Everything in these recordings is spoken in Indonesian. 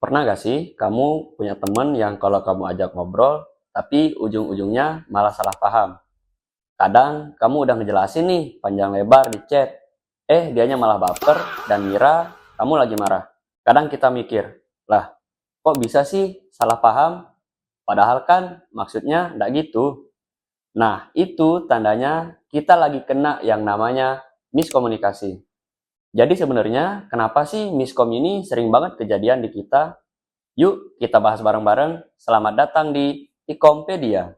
Pernah gak sih kamu punya temen yang kalau kamu ajak ngobrol, tapi ujung-ujungnya malah salah paham? Kadang kamu udah ngejelasin nih panjang lebar di chat, dianya malah baper dan ngira kamu lagi marah. Kadang kita mikir, lah kok bisa sih salah paham? Padahal kan maksudnya nggak gitu. Nah itu tandanya kita lagi kena yang namanya miskomunikasi. Jadi sebenarnya kenapa sih miskom ini sering banget kejadian di kita? Yuk kita bahas bareng-bareng. Selamat datang di Ikompedia.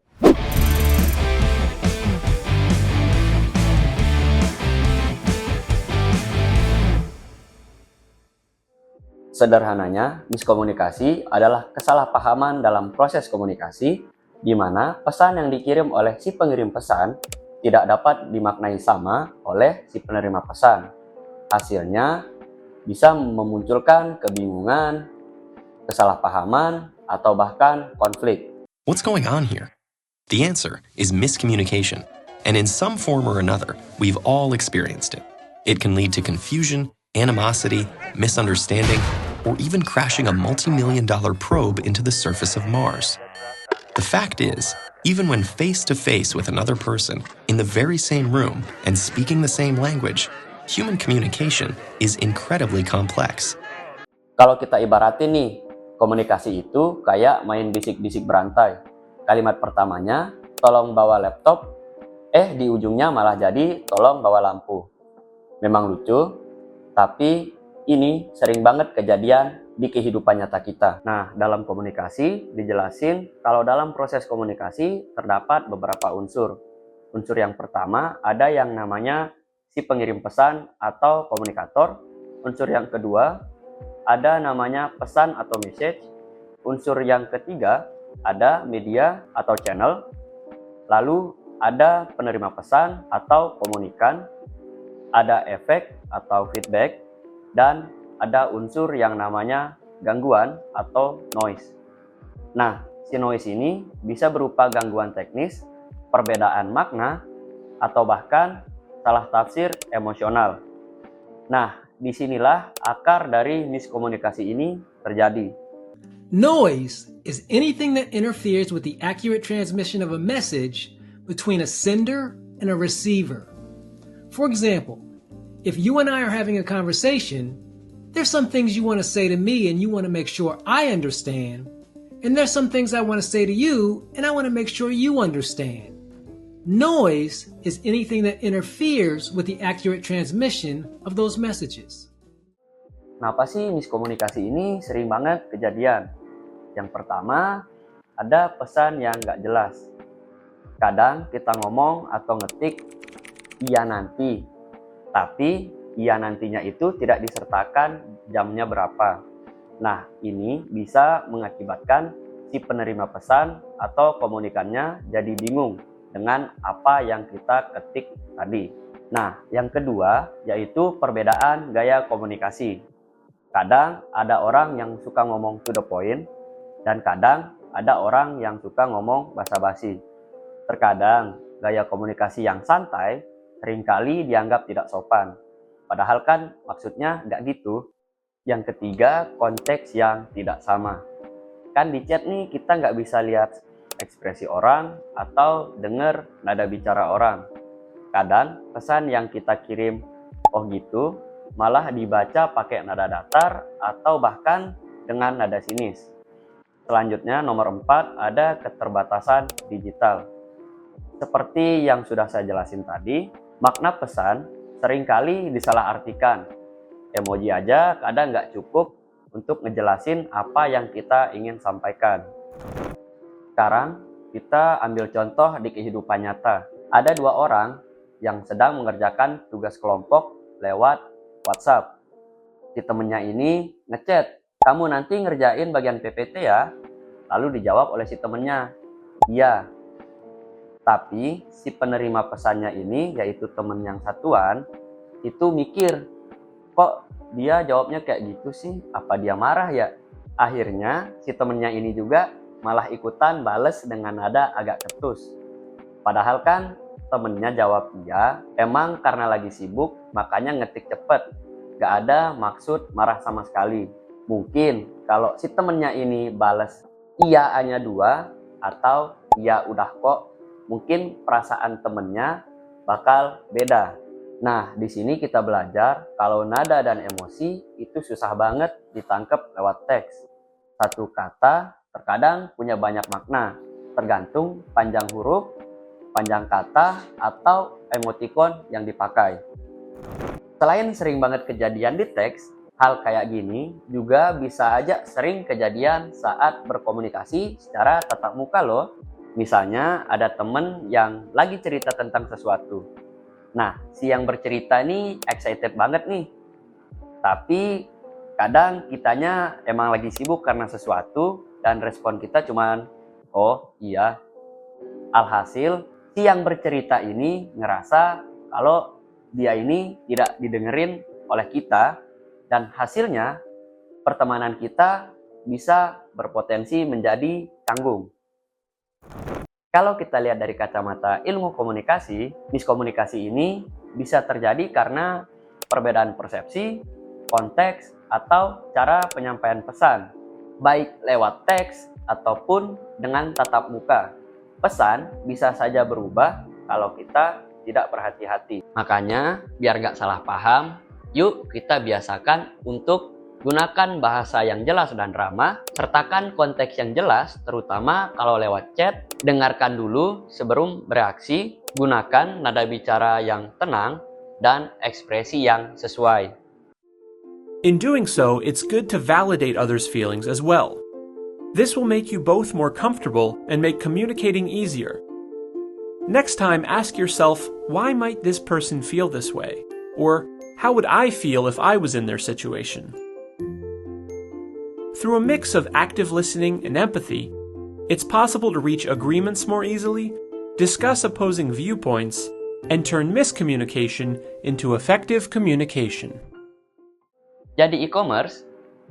Sederhananya, miskomunikasi adalah kesalahpahaman dalam proses komunikasi di mana pesan yang dikirim oleh si pengirim pesan tidak dapat dimaknai sama oleh si penerima pesan. Hasilnya bisa memunculkan kebingungan, kesalahpahaman, atau bahkan konflik. What's going on here? The answer is miscommunication, and in some form or another, we've all experienced it. It can lead to confusion, animosity, misunderstanding, or even crashing a multi-million-dollar probe into the surface of Mars. The fact is, even when face-to-face with another person, in the very same room, and speaking the same language, human communication is incredibly complex. Kalau kita ibaratin nih, komunikasi itu kayak main bisik-bisik berantai. Kalimat pertamanya, tolong bawa laptop, di ujungnya malah jadi tolong bawa lampu. Memang lucu, tapi ini sering banget kejadian di kehidupan nyata kita. Nah, dalam komunikasi dijelasin kalau dalam proses komunikasi terdapat beberapa unsur. Unsur yang pertama ada yang namanya si pengirim pesan atau komunikator. Unsur yang kedua ada namanya pesan atau message. Unsur yang ketiga ada media atau channel. Lalu ada penerima pesan atau komunikan. Ada efek atau feedback. Dan ada unsur yang namanya gangguan atau noise. Nah, si noise ini bisa berupa gangguan teknis, perbedaan makna, atau bahkan salah tafsir emosional. Nah, disinilah akar dari miskomunikasi ini terjadi. Noise is anything that interferes with the accurate transmission of a message between a sender and a receiver. For example, if you and I are having a conversation, there's some things you want to say to me and you want to make sure I understand, and there's some things I want to say to you and I want to make sure you understand. Noise is anything that interferes with the accurate transmission of those messages. Kenapa sih miskomunikasi ini sering banget kejadian? Yang pertama, ada pesan yang nggak jelas. Kadang kita ngomong atau ngetik, iya nanti. Tapi, iya nantinya itu tidak disertakan jamnya berapa. Nah, ini bisa mengakibatkan si penerima pesan atau komunikannya jadi bingung dengan apa yang kita ketik tadi. Nah, yang kedua yaitu perbedaan gaya komunikasi. Kadang ada orang yang suka ngomong to the point, dan kadang ada orang yang suka ngomong basa-basi. Terkadang gaya komunikasi yang santai seringkali dianggap tidak sopan. Padahal kan maksudnya nggak gitu. Yang ketiga, konteks yang tidak sama. Kan di chat nih kita nggak bisa lihat ekspresi orang atau dengar nada bicara orang. Kadang pesan yang kita kirim, oh gitu, malah dibaca pakai nada datar atau bahkan dengan nada sinis. Selanjutnya nomor 4 ada keterbatasan digital. Seperti yang sudah saya jelasin tadi, makna pesan seringkali disalahartikan. Emoji aja kadang nggak cukup untuk ngejelasin apa yang kita ingin sampaikan. Sekarang kita ambil contoh di kehidupan nyata. Ada dua orang yang sedang mengerjakan tugas kelompok lewat WhatsApp. Si temennya ini ngechat, kamu nanti ngerjain bagian PPT ya? Lalu dijawab oleh si temennya, iya. Tapi si penerima pesannya ini, yaitu temen yang satuan, itu mikir, kok dia jawabnya kayak gitu sih? Apa dia marah ya? Akhirnya si temennya ini juga malah ikutan bales dengan nada agak ketus. Padahal kan temennya jawab iya, emang karena lagi sibuk makanya ngetik cepet. Gak ada maksud marah sama sekali. Mungkin kalau si temennya ini bales iya hanya 2 atau iya udah kok, mungkin perasaan temennya bakal beda. Nah, di sini kita belajar kalau nada dan emosi itu susah banget ditangkap lewat teks. Satu kata terkadang punya banyak makna, tergantung panjang huruf, panjang kata, atau emotikon yang dipakai. Selain sering banget kejadian di teks, hal kayak gini juga bisa aja sering kejadian saat berkomunikasi secara tatap muka loh. Misalnya ada temen yang lagi cerita tentang sesuatu. Nah, si yang bercerita ini excited banget nih. Tapi kadang kitanya emang lagi sibuk karena sesuatu dan respon kita cuman, oh iya. Alhasil, si yang bercerita ini ngerasa kalau dia ini tidak didengerin oleh kita dan hasilnya pertemanan kita bisa berpotensi menjadi canggung. Kalau kita lihat dari kacamata ilmu komunikasi, miskomunikasi ini bisa terjadi karena perbedaan persepsi, konteks, atau cara penyampaian pesan, baik lewat teks ataupun dengan tatap muka. Pesan bisa saja berubah kalau kita tidak berhati-hati. Makanya, biar nggak salah paham, yuk kita biasakan untuk gunakan bahasa yang jelas dan ramah, sertakan konteks yang jelas, terutama kalau lewat chat. Dengarkan dulu sebelum bereaksi, gunakan nada bicara yang tenang, dan ekspresi yang sesuai. In doing so, it's good to validate others' feelings as well. This will make you both more comfortable and make communicating easier. Next time, ask yourself, why might this person feel this way? Or, how would I feel if I was in their situation? Through a mix of active listening and empathy, it's possible to reach agreements more easily, discuss opposing viewpoints, and turn miscommunication into effective communication. Jadi e-commerce,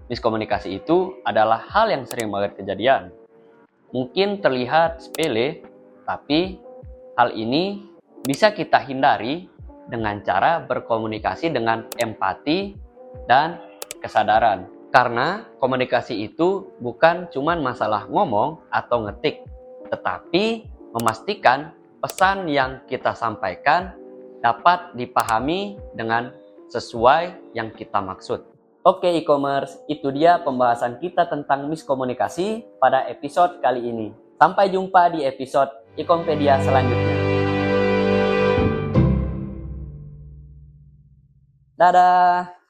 miskomunikasi itu adalah hal yang sering banget kejadian. Mungkin terlihat sepele, tapi hal ini bisa kita hindari dengan cara berkomunikasi dengan empati dan kesadaran. Karena komunikasi itu bukan cuma masalah ngomong atau ngetik, tetapi memastikan pesan yang kita sampaikan dapat dipahami dengan sesuai yang kita maksud. Oke e-commerce, itu dia pembahasan kita tentang miskomunikasi pada episode kali ini. Sampai jumpa di episode Ecompedia selanjutnya. Dadah!